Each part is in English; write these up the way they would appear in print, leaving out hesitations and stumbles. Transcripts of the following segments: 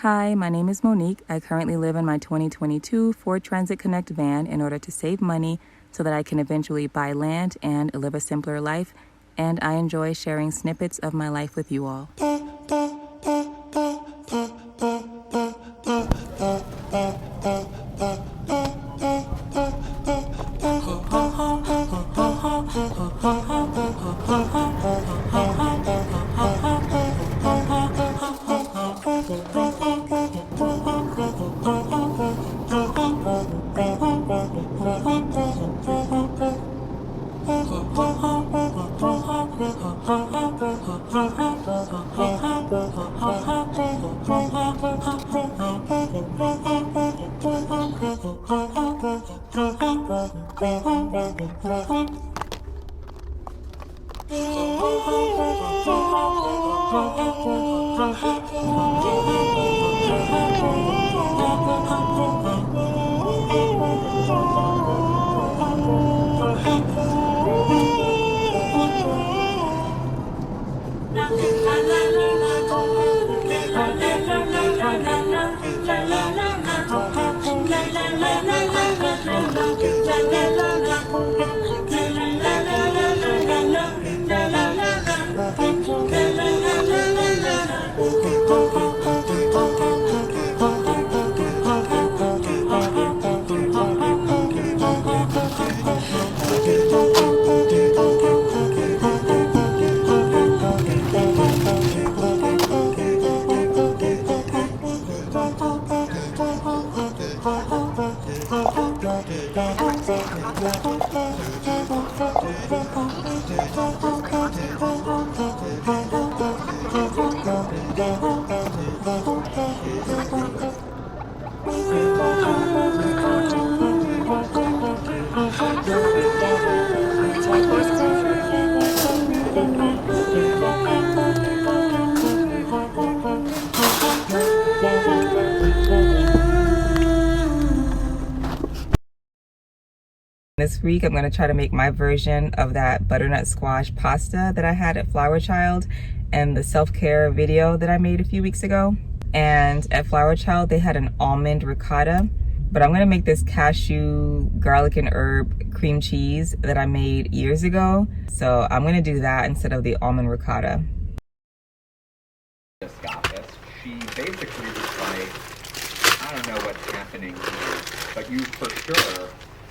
Hi, my name is Monique. I currently live in my 2022 Ford Transit Connect van in order to save money so that I can eventually buy land and live a simpler life, and I enjoy sharing snippets of my life with you all. This week, I'm going to try to make my version of that butternut squash pasta that I had at Flower Child and the self-care video that I made a few weeks ago. And at Flower Child, they had an almond ricotta, but I'm going to make this cashew, garlic and herb cream cheese that I made years ago. So I'm going to do that instead of the almond ricotta. Just got this. She basically was like, I don't know what's happening here, but you for sure.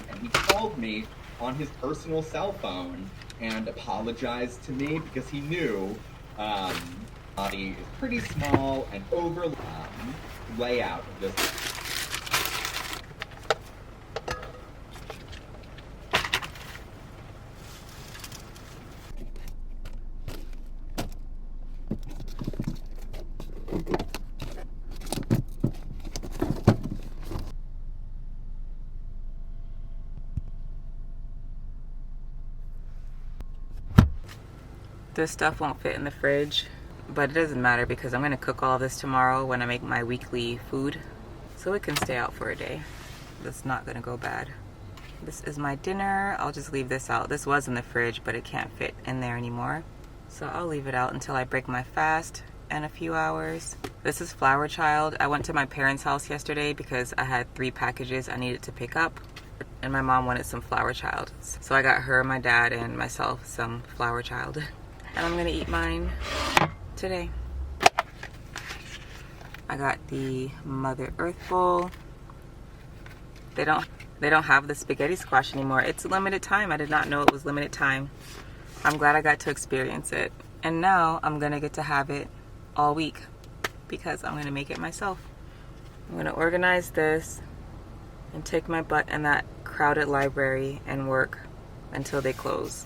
And he called me on his personal cell phone and apologized to me because he knew body is pretty small and over layout of this. This stuff won't fit in the fridge, but it doesn't matter because I'm gonna cook all of this tomorrow when I make my weekly food, so it can stay out for a day. That's not gonna go bad. This is my dinner. I'll just leave this out. This was in the fridge, but it can't fit in there anymore, so I'll leave it out until I break my fast in a few hours. This is Flower Child. I went to my parents' house yesterday because I had 3 packages I needed to pick up, and my mom wanted some Flower Child, so I got her, my dad, and myself some Flower Child. And I'm gonna eat mine today. I got the Mother Earth bowl. They don't have the spaghetti squash anymore. It's limited time. I did not know it was limited time. I'm glad I got to experience it. And now I'm gonna get to have it all week because I'm gonna make it myself. I'm gonna organize this and take my butt in that crowded library and work until they close.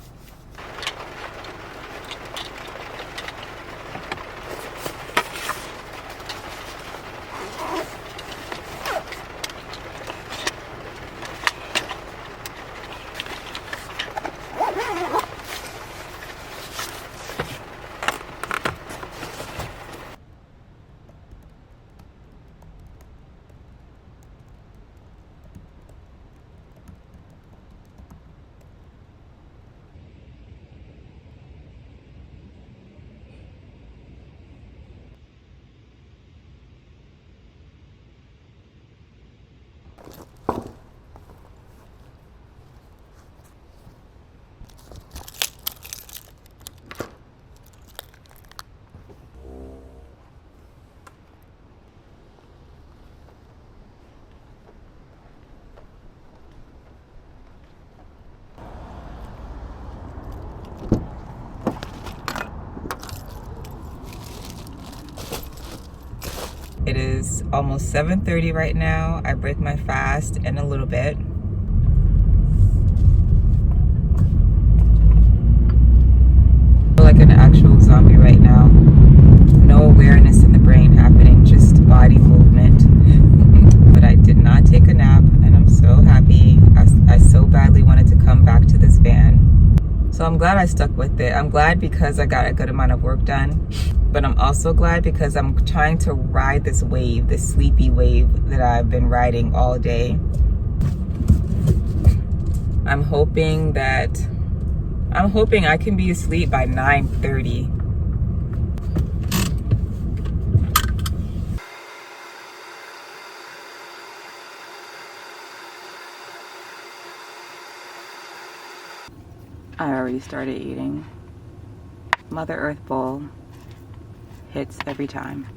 It is almost 7:30 right now. I break my fast in a little bit. I feel like an actual zombie right now. No awareness in the brain happening, just body movement. But I did not take a nap, and I'm so happy. I so badly wanted to come back to this van. So I'm glad I stuck with it. I'm glad because I got a good amount of work done, but I'm also glad because I'm trying to ride this wave, this sleepy wave that I've been riding all day. I'm hoping I can be asleep by 9:30. I already started eating. Mother Earth bowl hits every time.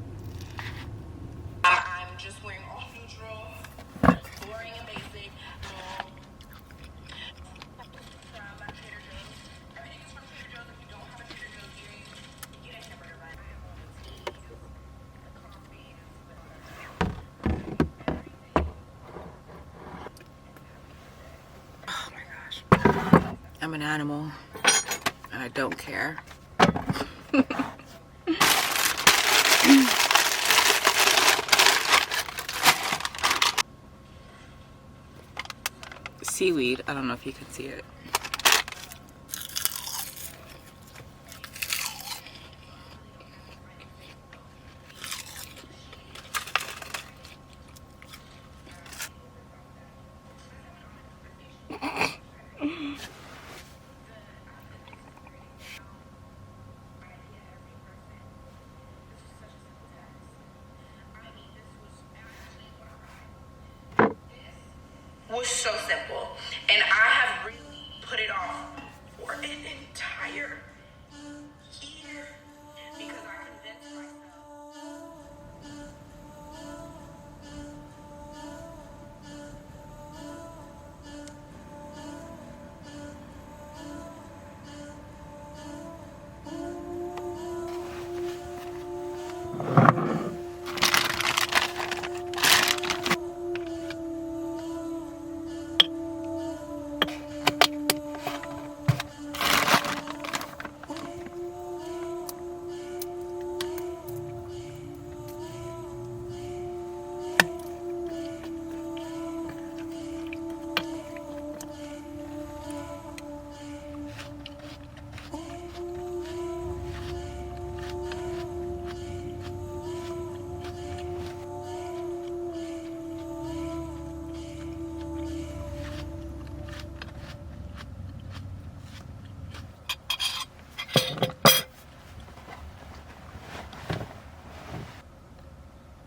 I'm just wearing all neutral, boring and basic. From Trader Joe's. Everything is from Trader Joe's. If you don't have a Trader Joe's drink, get a hamburger bun. I have all the teas, the coffees, Oh my gosh. I'm an animal and I don't care. Seaweed, I don't know if you can see it. was so simple, and I have really put it off for an entire year because I convinced myself.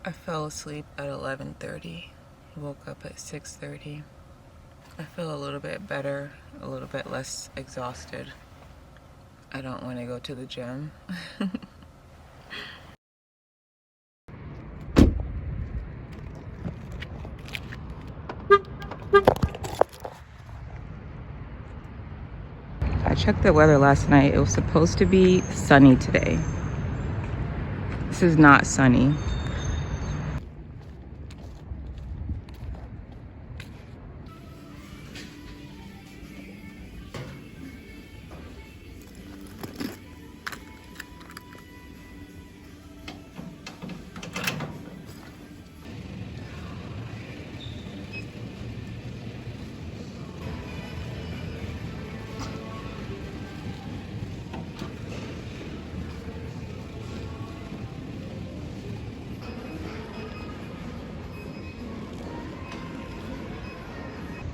I fell asleep at 11:30, woke up at 6:30. I feel a little bit better, a little bit less exhausted. I don't want to go to the gym. I checked the weather last night. It was supposed to be sunny today. This is not sunny.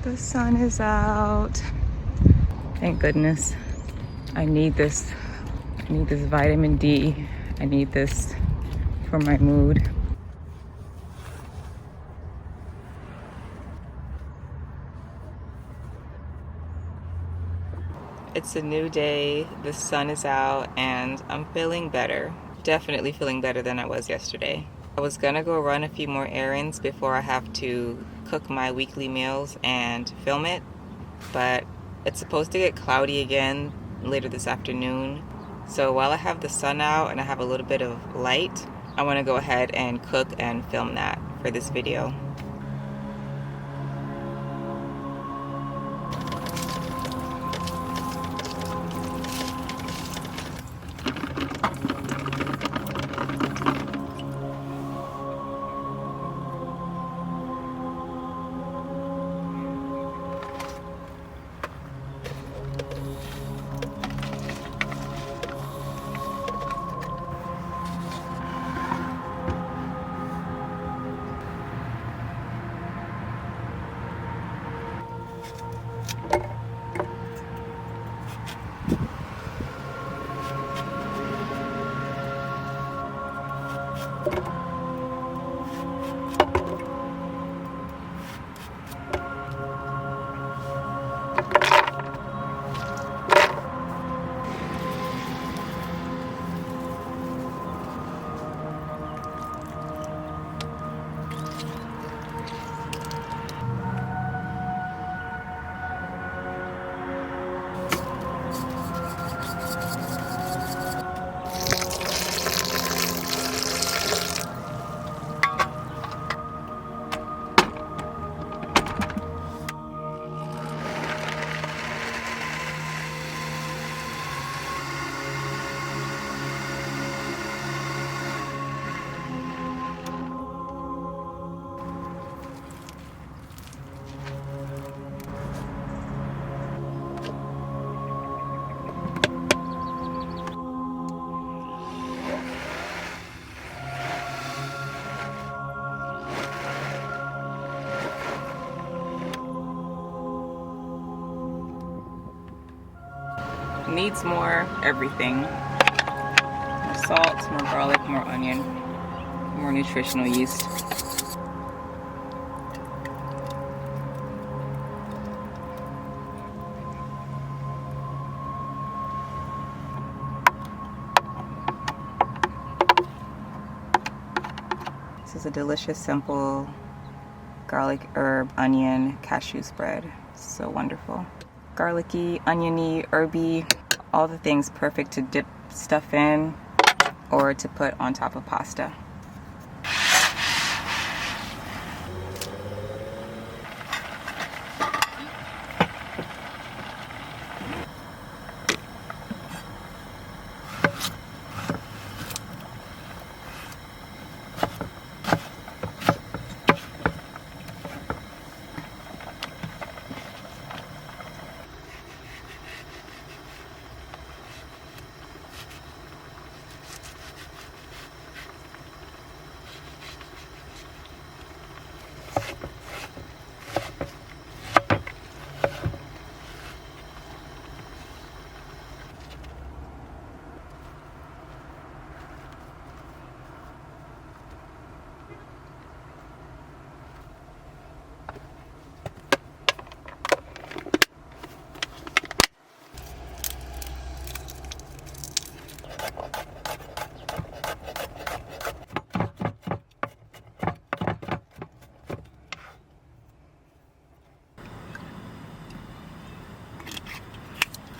The sun is out. Thank goodness. I need this. I need this vitamin D. I need this for my mood. It's a new day. The sun is out and I'm feeling better. Definitely feeling better than I was yesterday. I was gonna go run a few more errands before I have to cook my weekly meals and film it, but it's supposed to get cloudy again later this afternoon. So while I have the sun out and I have a little bit of light, I want to go ahead and cook and film that for this video. Needs more everything. More salt, more garlic, more onion, more nutritional yeast. This is a delicious, simple garlic, herb, onion, cashew spread. So wonderful. Garlicky, oniony, herby, all the things perfect to dip stuff in or to put on top of pasta.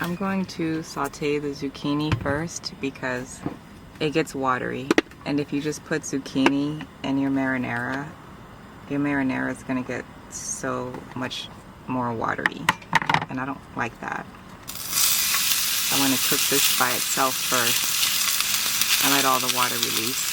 I'm going to saute the zucchini first because it gets watery. And if you just put zucchini in your marinara is going to get so much more watery. And I don't like that. I want to cook this by itself first and let all the water release.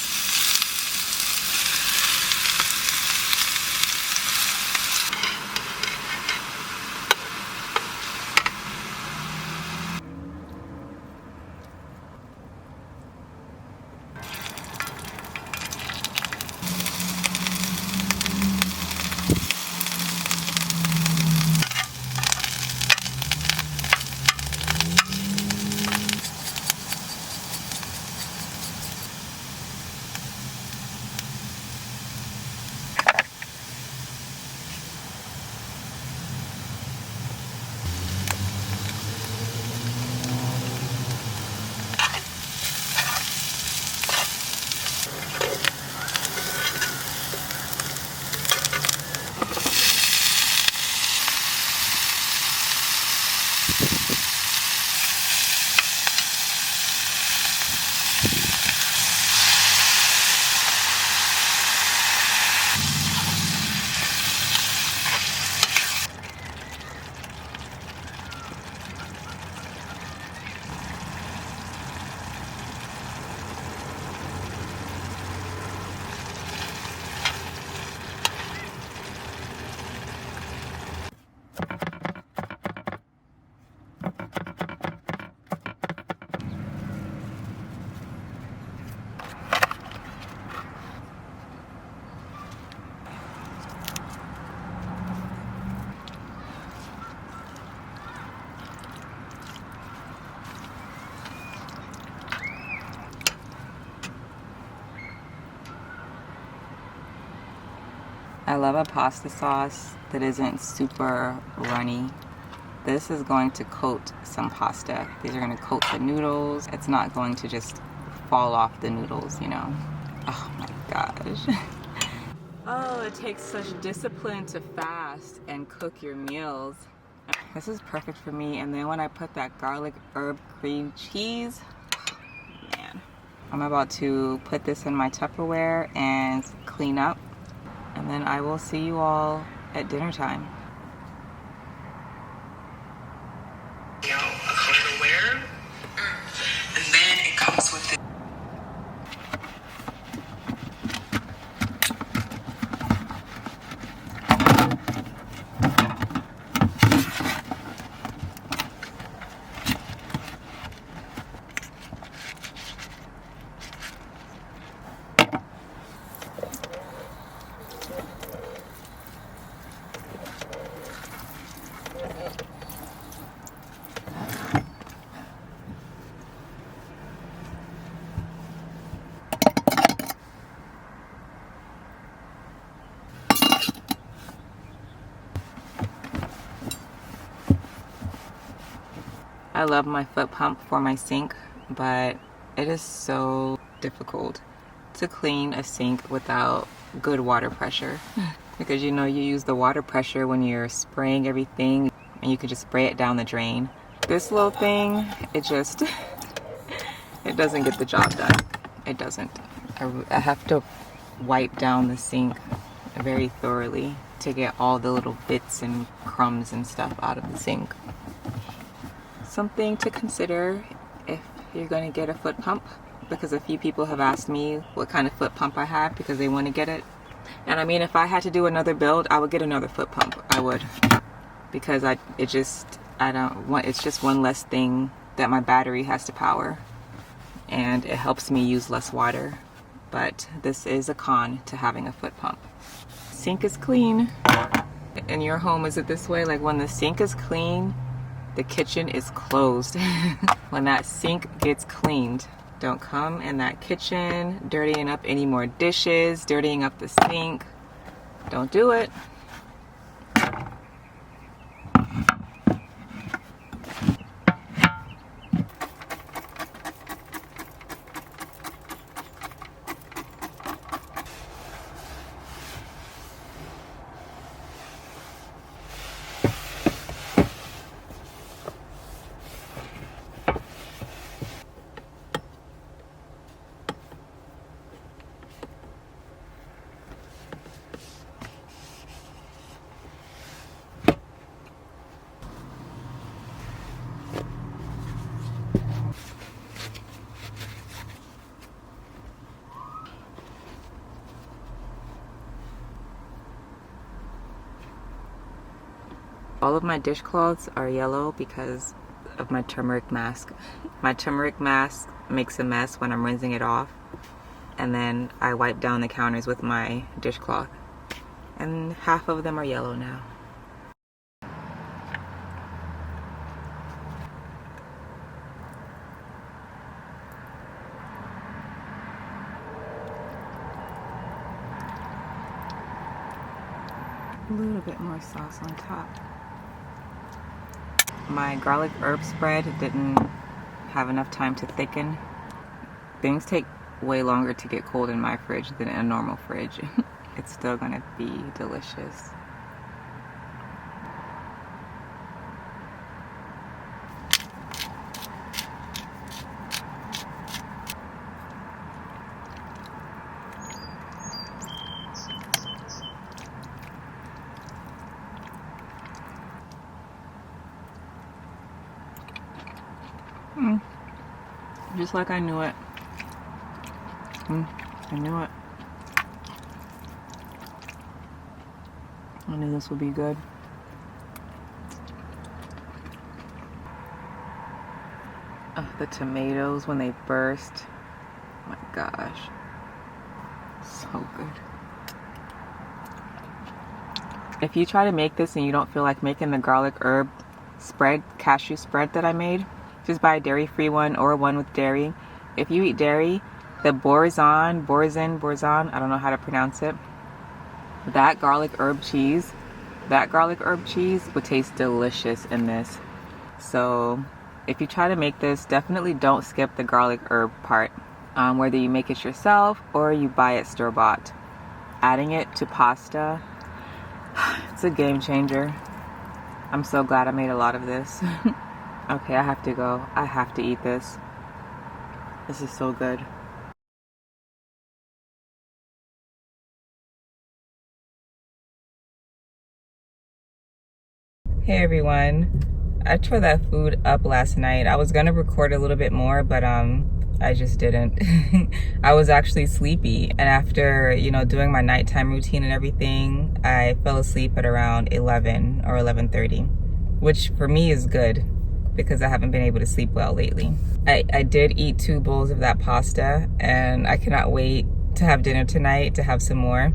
I love a pasta sauce that isn't super runny. This is going to coat some pasta. These are going to coat the noodles. It's not going to just fall off the noodles, you know. Oh my gosh. Oh, it takes such discipline to fast and cook your meals. This is perfect for me. And then when I put that garlic herb cream cheese, man. I'm about to put this in my Tupperware and clean up. And then I will see you all at dinner time. A Underwear. And then it comes with it. I love my foot pump for my sink, but it is so difficult to clean a sink without good water pressure. Because you know, you use the water pressure when you're spraying everything and you can just spray it down the drain. This little thing, it just, it doesn't get the job done. It doesn't. I have to wipe down the sink very thoroughly to get all the little bits and crumbs and stuff out of the sink. Something to consider if you're going to get a foot pump, because a few people have asked me what kind of foot pump I have because they want to get it. And I mean, if I had to do another build, I would get another foot pump. I would, because it's just one less thing that my battery has to power, and it helps me use less water. But this is a con to having a foot pump. Sink is clean. In your home, is it this way? Like when the sink is clean, the kitchen is closed. When that sink gets cleaned, don't come in that kitchen dirtying up any more dishes, dirtying up the sink. Don't do it. All of my dishcloths are yellow because of my turmeric mask. My turmeric mask makes a mess when I'm rinsing it off, and then I wipe down the counters with my dishcloth. And half of them are yellow now. A little bit more sauce on top. My garlic herb spread didn't have enough time to thicken. Things take way longer to get cold in my fridge than in a normal fridge. It's still gonna be delicious. Just like I knew it. I knew it. I knew this would be good. The tomatoes when they burst. Oh my gosh. So good. If you try to make this and you don't feel like making the garlic herb spread, cashew spread that I made, just buy a dairy-free one or one with dairy. If you eat dairy, the boursin, I don't know how to pronounce it. That garlic herb cheese would taste delicious in this. So if you try to make this, definitely don't skip the garlic herb part. Whether you make it yourself or you buy it store-bought. Adding it to pasta, it's a game changer. I'm so glad I made a lot of this. Okay, I have to go. I have to eat this. This is so good. Hey everyone. I tore that food up last night. I was gonna record a little bit more, but I just didn't. I was actually sleepy, and after, you know, doing my nighttime routine and everything, I fell asleep at around 11 or 11:30, which for me is good because I haven't been able to sleep well lately. I did eat 2 bowls of that pasta, and I cannot wait to have dinner tonight to have some more.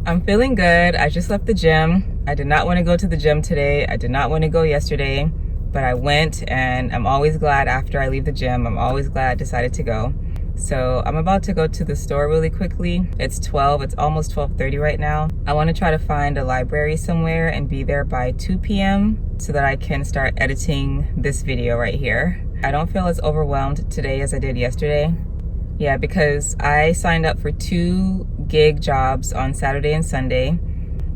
I'm feeling good. I just left the gym. I did not want to go to the gym today. I did not want to go yesterday, but I went, and I'm always glad after I leave the gym. I'm always glad I decided to go. So I'm about to go to the store really quickly. It's almost 12:30 right now. I want to try to find a library somewhere and be there by 2 p.m. so that I can start editing this video right here. I don't feel as overwhelmed today as I did yesterday. Yeah, because I signed up for 2 gig jobs on Saturday and Sunday.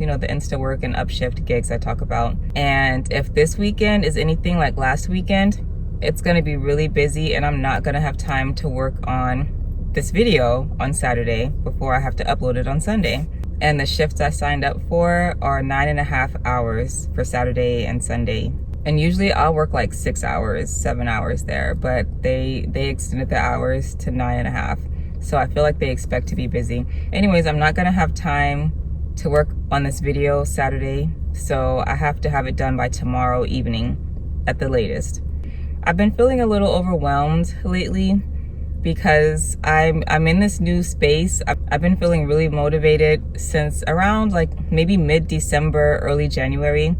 You know, the Insta work and upshift gigs I talk about. And if this weekend is anything like last weekend, it's gonna be really busy and I'm not gonna have time to work on this video on Saturday before I have to upload it on Sunday. And the shifts I signed up for are 9.5 hours for Saturday and Sunday. And usually I'll work like 6 hours, 7 hours there, but they extended the hours to 9.5. So I feel like they expect to be busy. Anyways, I'm not gonna have time to work on this video Saturday, so I have to have it done by tomorrow evening at the latest. I've been feeling a little overwhelmed lately because I'm in this new space. I've been feeling really motivated since around like maybe mid-December, early January.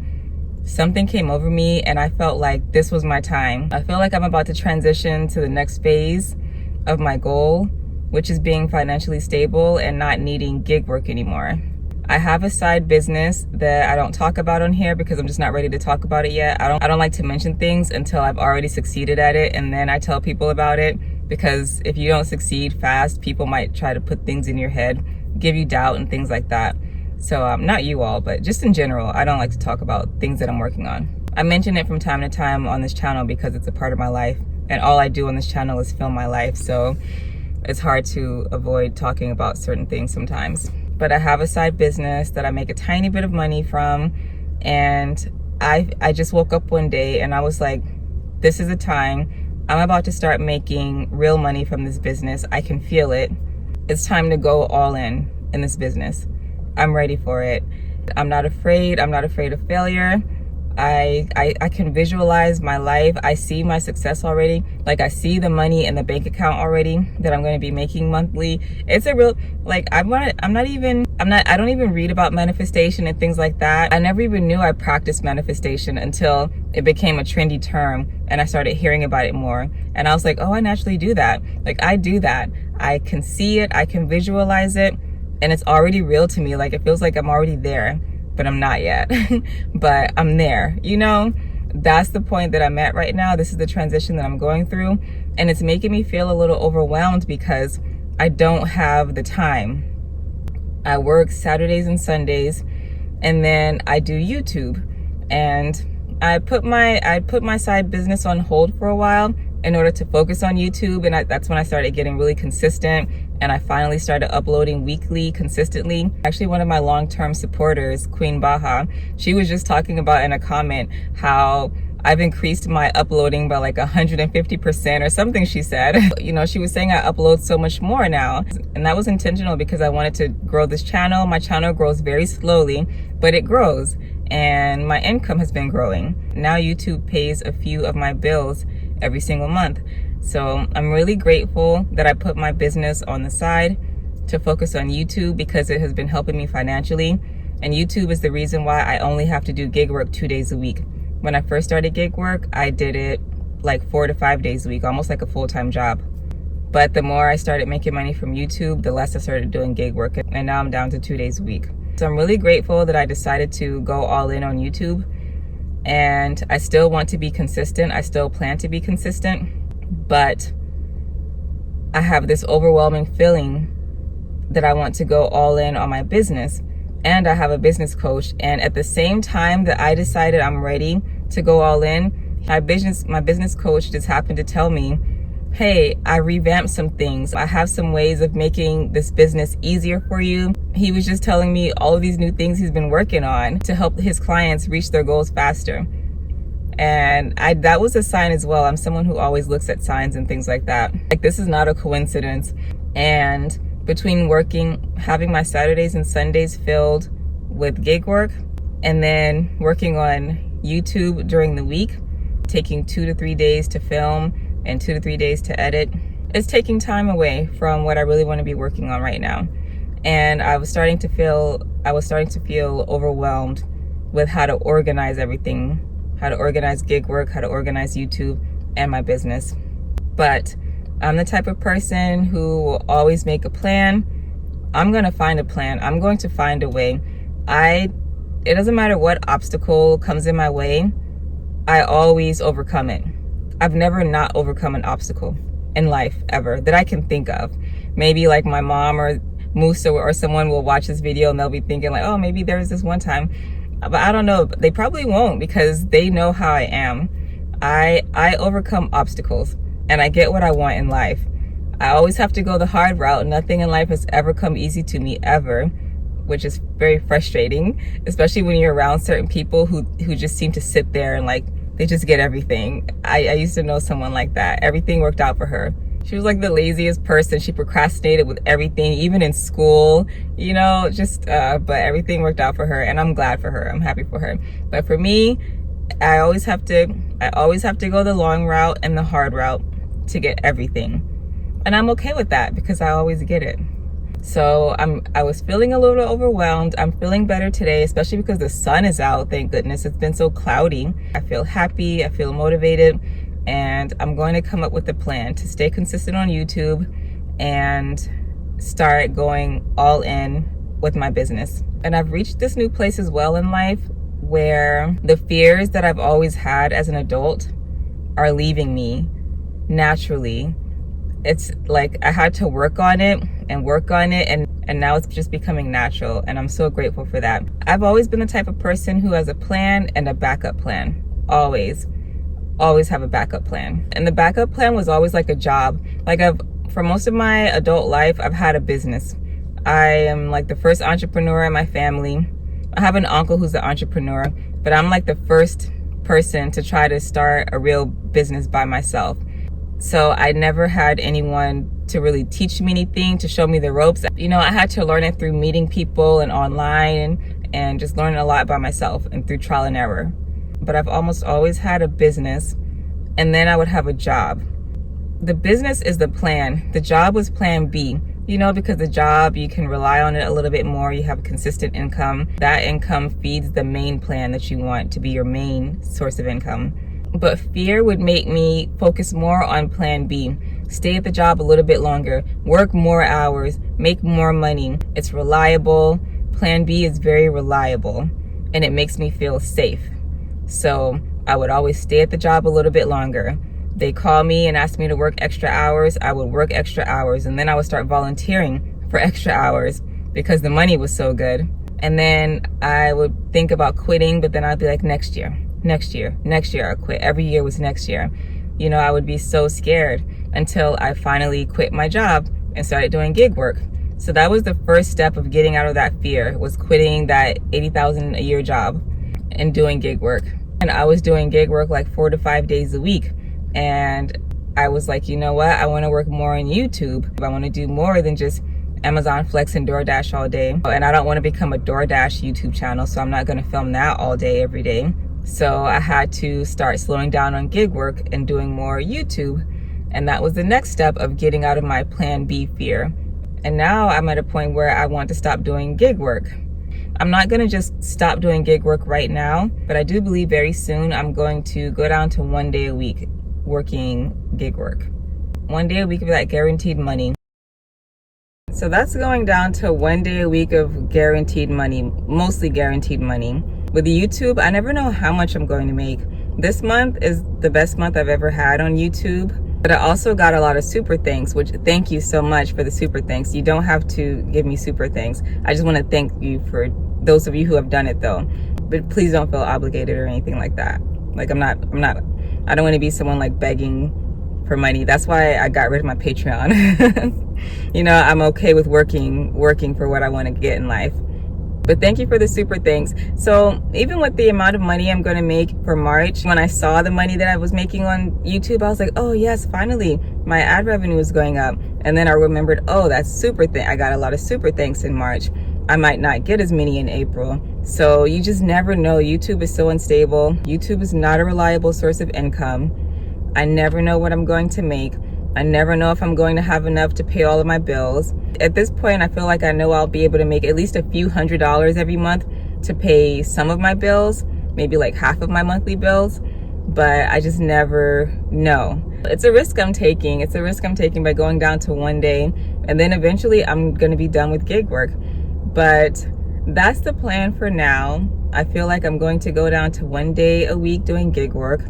Something came over me and I felt like this was my time. I feel like I'm about to transition to the next phase of my goal, which is being financially stable and not needing gig work anymore. I have a side business that I don't talk about on here because I'm just not ready to talk about it yet. I don't like to mention things until I've already succeeded at it, and then I tell people about it, because if you don't succeed fast, people might try to put things in your head, give you doubt and things like that. So not you all, but just in general, I don't like to talk about things that I'm working on. I mention it from time to time on this channel because it's a part of my life, and all I do on this channel is film my life, so it's hard to avoid talking about certain things sometimes. But I have a side business that I make a tiny bit of money from, and I just woke up one day and I was like, this is the time. I'm about to start making real money from this business. I can feel it. It's time to go all in this business. I'm ready for it. I'm not afraid. I'm not afraid of failure. I can visualize my life. I see my success already. Like, I see the money in the bank account already that I'm going to be making monthly. It's a real, like, I don't even read about manifestation and things like that. I never even knew I practiced manifestation until it became a trendy term and I started hearing about it more. And I was like, oh, I naturally do that. Like, I do that. I can see it. I can visualize it. And it's already real to me. Like, it feels like I'm already there. But I'm not yet, but I'm there, you know? That's the point that I'm at right now. This is the transition that I'm going through, and it's making me feel a little overwhelmed because I don't have the time. I work Saturdays and Sundays, and then I do YouTube, and I put my side business on hold for a while in order to focus on YouTube, and that's when I started getting really consistent, and I finally started uploading weekly consistently. Actually, one of my long-term supporters, Queen Baha, she was just talking about in a comment how I've increased my uploading by like 150% or something, she said. You know, she was saying I upload so much more now, and that was intentional because I wanted to grow this channel. My channel grows very slowly, but it grows, and my income has been growing. Now YouTube pays a few of my bills every single month. So I'm really grateful that I put my business on the side to focus on YouTube because it has been helping me financially. And YouTube is the reason why I only have to do gig work 2 days a week. When I first started gig work, I did it like 4 to 5 days a week, almost like a full-time job. But the more I started making money from YouTube, the less I started doing gig work. And now I'm down to 2 days a week. So I'm really grateful that I decided to go all in on YouTube, and I still want to be consistent. I still plan to be consistent, but I have this overwhelming feeling that I want to go all in on my business. And I have a business coach, and at the same time that I decided I'm ready to go all in, my business coach just happened to tell me, hey, I revamped some things. I have some ways of making this business easier for you. He was just telling me all of these new things he's been working on to help his clients reach their goals faster. And that was a sign as well. I'm someone who always looks at signs and things like that. Like, this is not a coincidence. And between having my Saturdays and Sundays filled with gig work, and then working on YouTube during the week, taking 2 to 3 days to film and 2 to 3 days to edit, it's taking time away from what I really want to be working on right now. And I was starting to feel overwhelmed with how to organize everything, how to organize gig work, how to organize YouTube and my business. But I'm the type of person who will always make a plan. I'm going to find a plan. I'm going to find a way. It doesn't matter what obstacle comes in my way, I always overcome it. I've never not overcome an obstacle in life ever that I can think of. Maybe like my mom or Musa or someone will watch this video and they'll be thinking like, oh, maybe there was this one time. But I don't know. They probably won't, because they know how I am. I overcome obstacles. And I get what I want in life. I always have to go the hard route. Nothing in life has ever come easy to me, ever, which is very frustrating, especially when you're around certain people who just seem to sit there and like, they just get everything. I used to know someone like that. Everything worked out for her. She was like the laziest person. She procrastinated with everything, even in school, but everything worked out for her, and I'm glad for her. I'm happy for her. But for me, I always have to go the long route and the hard route to get everything. And I'm okay with that because I always get it. So I was feeling a little overwhelmed. I'm feeling better today, especially because the sun is out. Thank goodness. It's been so cloudy. I feel happy. I feel motivated. And I'm going to come up with a plan to stay consistent on YouTube and start going all in with my business. And I've reached this new place as well in life where the fears that I've always had as an adult are leaving me naturally. It's like I had to work on it, and now it's just becoming natural, and I'm so grateful for that. I've always been the type of person who has a plan and a backup plan. Always have a backup plan. And the backup plan was always like a job. Like for most of my adult life, I've had a business. I am like the first entrepreneur in my family. I have an uncle who's an entrepreneur, but I'm like the first person to try to start a real business by myself. So I never had anyone to really teach me anything, to show me the ropes. I had to learn it through meeting people and online and just learning a lot by myself and through trial and error. But I've almost always had a business, and then I would have a job. The business is the plan. The job was plan B, because the job, you can rely on it a little bit more. You have a consistent income. That income feeds the main plan that you want to be your main source of income. But fear would make me focus more on plan B. Stay at the job a little bit longer, work more hours, make more money. It's reliable. Plan B is very reliable, and it makes me feel safe. So I would always stay at the job a little bit longer. They call me and ask me to work extra hours. I would work extra hours, and then I would start volunteering for extra hours because the money was so good. And then I would think about quitting, but then I'd be like, next year I'll quit. Every year was next year. I would be so scared until I finally quit my job and started doing gig work. So that was the first step of getting out of that fear, was quitting that $80,000 a year job and doing gig work. And I was doing gig work like 4 to 5 days a week. And I was like, you know what? I want to work more on YouTube. I want to do more than just Amazon Flex and DoorDash all day. And I don't want to become a DoorDash YouTube channel, so I'm not going to film that all day, every day. So I had to start slowing down on gig work and doing more YouTube. And that was the next step of getting out of my plan B fear. And now I'm at a point where I want to stop doing gig work. I'm not going to just stop doing gig work right now, but I do believe very soon I'm going to go down to 1 day a week working gig work. 1 day a week of that guaranteed money. So that's going down to 1 day a week of guaranteed money, mostly guaranteed money. With YouTube, I never know how much I'm going to make. This month is the best month I've ever had on YouTube. But I also got a lot of super thanks, which thank you so much for the super thanks. You don't have to give me super thanks. I just want to thank you for those of you who have done it though. But please don't feel obligated or anything like that. Like I don't want to be someone like begging for money. That's why I got rid of my Patreon. You know, I'm okay with working for what I want to get in life. But thank you for the super thanks. So even with the amount of money I'm going to make for March, when I saw the money that I was making on YouTube, I was like, oh yes, finally my ad revenue is going up. And then I remembered, oh, that's super I got a lot of super thanks in March. I might not get as many in April. So you just never know. YouTube is so unstable. YouTube is not a reliable source of income. I never know what I'm going to make. I never know if I'm going to have enough to pay all of my bills. At this point, I feel like I know I'll be able to make at least a few $100s every month to pay some of my bills, maybe like half of my monthly bills, but I just never know. It's a risk I'm taking. It's a risk I'm taking by going down to 1 day, and then eventually I'm going to be done with gig work. But that's the plan for now. I feel like I'm going to go down to 1 day a week doing gig work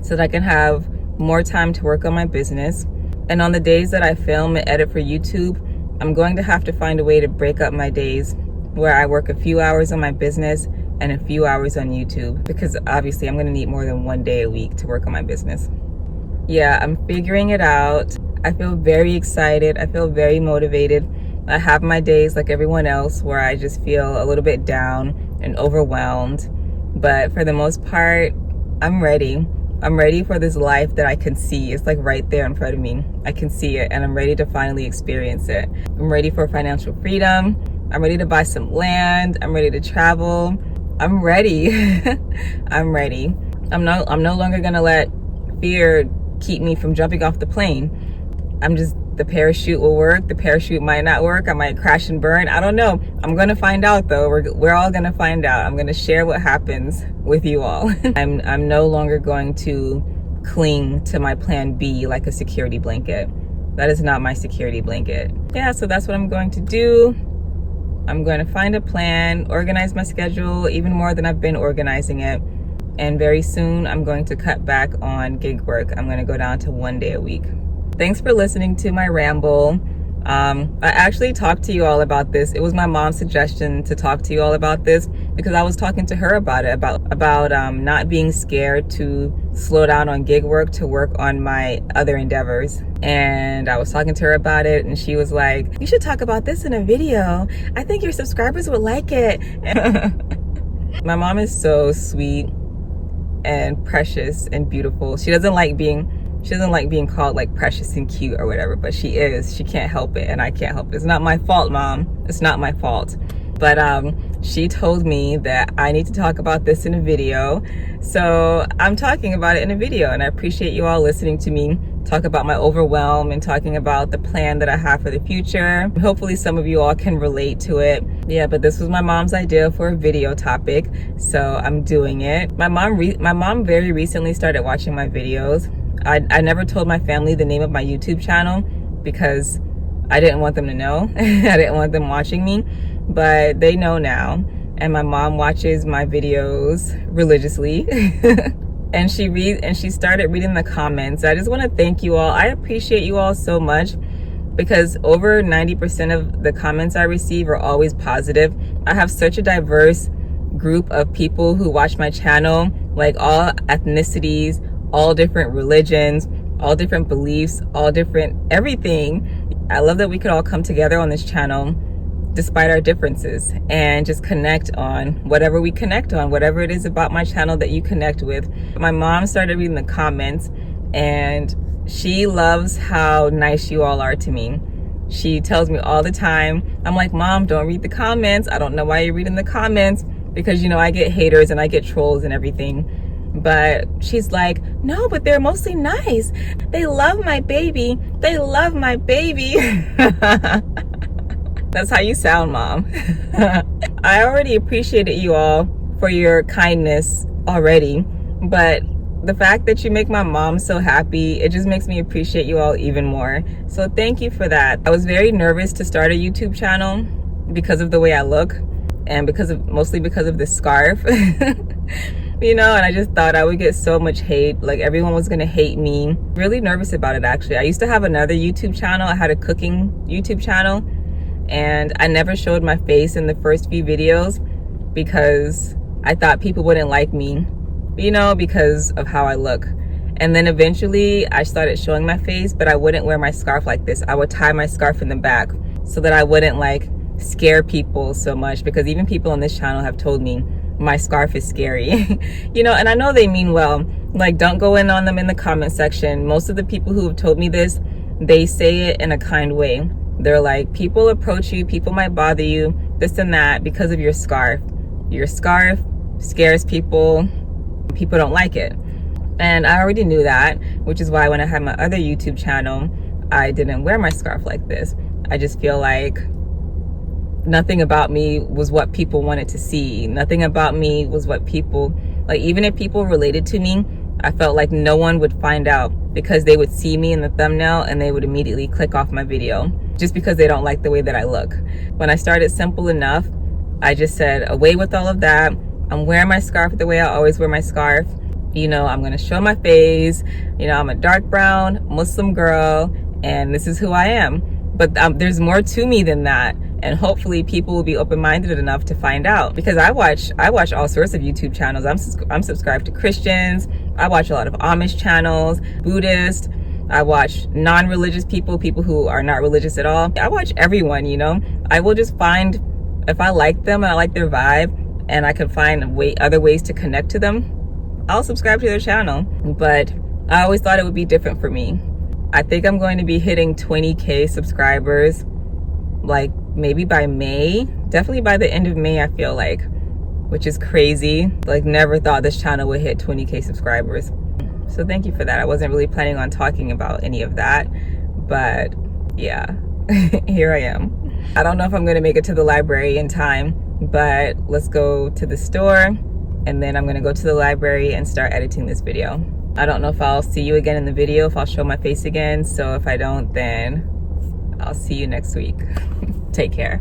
so that I can have more time to work on my business. And on the days that I film and edit for YouTube, I'm going to have to find a way to break up my days where I work a few hours on my business and a few hours on YouTube, because obviously I'm going to need more than 1 day a week to work on my business. Yeah, I'm figuring it out. I feel very excited. I feel very motivated. I have my days like everyone else where I just feel a little bit down and overwhelmed. But for the most part, I'm ready. I'm ready for this life that I can see. It's like right there in front of me. I can see it and I'm ready to finally experience it. I'm ready for financial freedom. I'm ready to buy some land. I'm ready to travel. I'm ready. I'm ready. I'm no longer gonna let fear keep me from jumping off the plane. The parachute will work. The parachute might not work. I might crash and burn. I don't know. I'm going to find out though. We're all going to find out. I'm going to share what happens with you all. I'm no longer going to cling to my plan B like a security blanket. That is not my security blanket. Yeah, so that's what I'm going to do. I'm going to find a plan, organize my schedule even more than I've been organizing it. And very soon I'm going to cut back on gig work. I'm going to go down to 1 day a week. Thanks for listening to my ramble. I actually talked to you all about this. It was my mom's suggestion to talk to you all about this because I was talking to her about it, about not being scared to slow down on gig work to work on my other endeavors. And I was talking to her about it and she was like, you should talk about this in a video. I think your subscribers would like it. My mom is so sweet and precious and beautiful. She doesn't like being called like precious and cute or whatever, but she is. She can't help it and I can't help it. It's not my fault, Mom. It's not my fault. But she told me that I need to talk about this in a video. So I'm talking about it in a video and I appreciate you all listening to me talk about my overwhelm and talking about the plan that I have for the future. Hopefully some of you all can relate to it. Yeah, but this was my mom's idea for a video topic, so I'm doing it. My mom very recently started watching my videos. I never told my family the name of my YouTube channel because I didn't want them to know. I didn't want them watching me, but they know now. And my mom watches my videos religiously. And she started reading the comments. I just want to thank you all. I appreciate you all so much because over 90% of the comments I receive are always positive. I have such a diverse group of people who watch my channel, like all ethnicities, all different religions, all different beliefs, all different everything. I love that we could all come together on this channel despite our differences and just connect on whatever we connect on, whatever it is about my channel that you connect with. My mom started reading the comments and she loves how nice you all are to me. She tells me all the time, I'm like, Mom, don't read the comments. I don't know why you're reading the comments because, you know, I get haters and I get trolls and everything. But she's like, no, but they're mostly nice. They love my baby. They love my baby. That's how you sound, Mom. I already appreciated you all for your kindness already, but the fact that you make my mom so happy, it just makes me appreciate you all even more. So thank you for that. I was very nervous to start a YouTube channel because of the way I look and mostly because of this scarf. You know, and I just thought I would get so much hate, like everyone was gonna hate me. Really nervous about it, actually. I used to have another YouTube channel. I had a cooking YouTube channel, and I never showed my face in the first few videos because I thought people wouldn't like me, you know, because of how I look. And then eventually I started showing my face, but I wouldn't wear my scarf like this. I would tie my scarf in the back so that I wouldn't like scare people so much, because even people on this channel have told me my scarf is scary. You know, and I know they mean well. Like, don't go in on them in the comment section. Most of the people who have told me this, they say it in a kind way. They're like, people approach you, people might bother you, this and that, because of your scarf. Your scarf scares people. People don't like it. And I already knew that, which is why when I had my other YouTube channel, I didn't wear my scarf like this. I just feel like nothing about me was what people wanted to see. Nothing about me was what people, like, even if people related to me, I felt like no one would find out, because they would see me in the thumbnail and they would immediately click off my video just because they don't like the way that I look. When I started Simple Enough, I just said, away with all of that. I'm wearing my scarf the way I always wear my scarf. You know, I'm gonna show my face. You know, I'm a dark brown Muslim girl, and this is who I am. But there's more to me than that. And hopefully people will be open-minded enough to find out, because I watch all sorts of YouTube channels. I'm subscribed to Christians. I watch a lot of Amish channels, Buddhist. I watch non-religious people who are not religious at all. I watch everyone, you know. I will just find, if I like them and I like their vibe and I can find other ways to connect to them, I'll subscribe to their channel. But I always thought it would be different for me. I think I'm going to be hitting 20K subscribers, like maybe by May, definitely by the end of May, I feel like, which is crazy. Like, never thought this channel would hit 20K subscribers. So thank you for that. I wasn't really planning on talking about any of that, but yeah, here I am. I don't know if I'm gonna make it to the library in time, but let's go to the store, and then I'm gonna go to the library and start editing this video. I don't know if I'll see you again in the video, if I'll show my face again. So if I don't, then I'll see you next week. Take care.